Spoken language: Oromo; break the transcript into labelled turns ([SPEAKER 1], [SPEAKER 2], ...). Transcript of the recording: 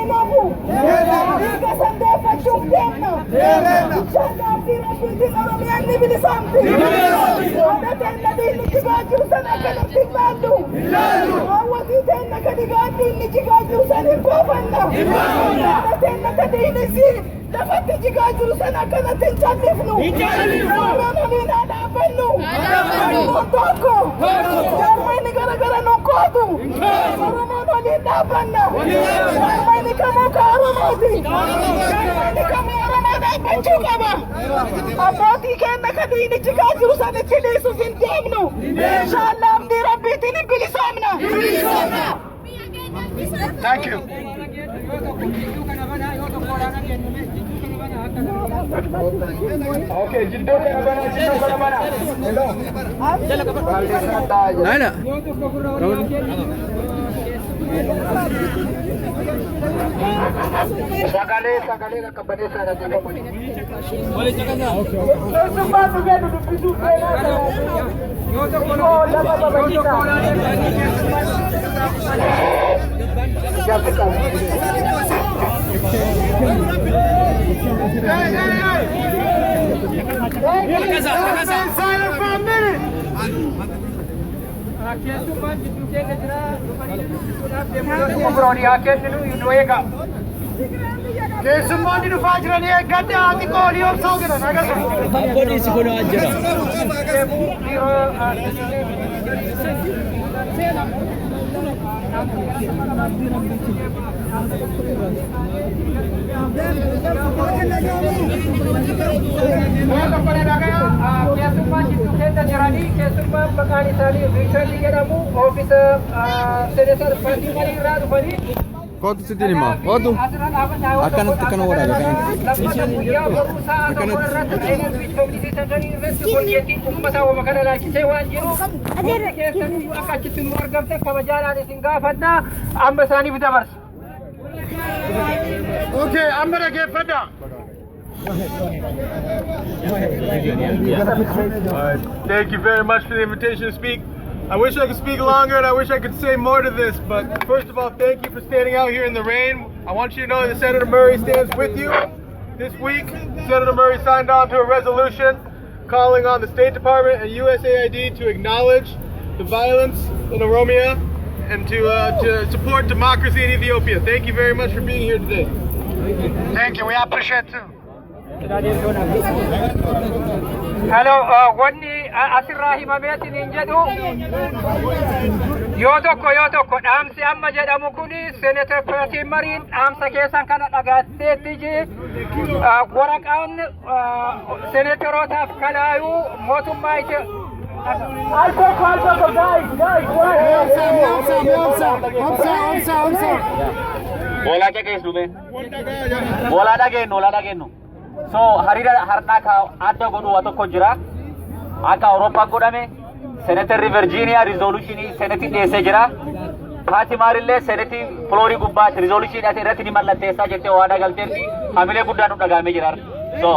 [SPEAKER 1] Nabu, Liga Sandefa Chumdemna, Shana Fira Shiti Naramiani Bilisamti, Adatena di Nichigaju Sanaka Tibandu, Awati Tena Kadigati Nichigaju Sanipopana, Adatena Kadinisi, Dafati Chigaju Sanaka Tinchanifnu, Ramina Napanu, Toko, Yarmani Garagara no Kodu, Ramano Napana, Yarmani Kamuka Ramati, Yarmani Kamuramada Pachukaba, Abati Kanakadini Chigaju Sanachilisu Sintamno, Shalam Dirabitin Bilisamna.
[SPEAKER 2] Thank you. Okay, Jindo ka na ba? Hello.
[SPEAKER 3] Nana.
[SPEAKER 2] Sakali ka kabanesa na dito.
[SPEAKER 3] Boleh cakap na. Apa ni sekolah aja. Kau tu sedih ni mah. Kau tu akan tekan orang kan.
[SPEAKER 2] Okay, I'm gonna get Fada. Thank you very much for the invitation to speak. I wish I could speak longer and I wish I could say more to this, but first of all, thank you for standing out here in the rain. I want you to know that Senator Murray stands with you. This week, Senator Murray signed on to a resolution calling on the State Department and USAID to acknowledge the violence in Oromia and to support democracy in Ethiopia. Thank you very much for being here today. Thank you, we appreciate it too.
[SPEAKER 4] Hello, wanni asirraa himameetiin hin jedhu yoo tokko dhaamsi amma jedhamu kuni Senator Percy Mariin dhaamsa keessan kana dhagaatteetti jee waraqaan seneterootaaf kalaayuu mootummaa ije
[SPEAKER 5] Bola dhageessu be. Bola dhageenu. So harira harna ka adda godhu wa tokko jira. Akka Europa godhame Senator Virginia resolution Senate deesse jira. Fatimaarillee Senate Flori gubbaat resolution ati irratti ni mallatteessaa jettee waada galteetti hamilee guddaan nu dhagaamee jira. So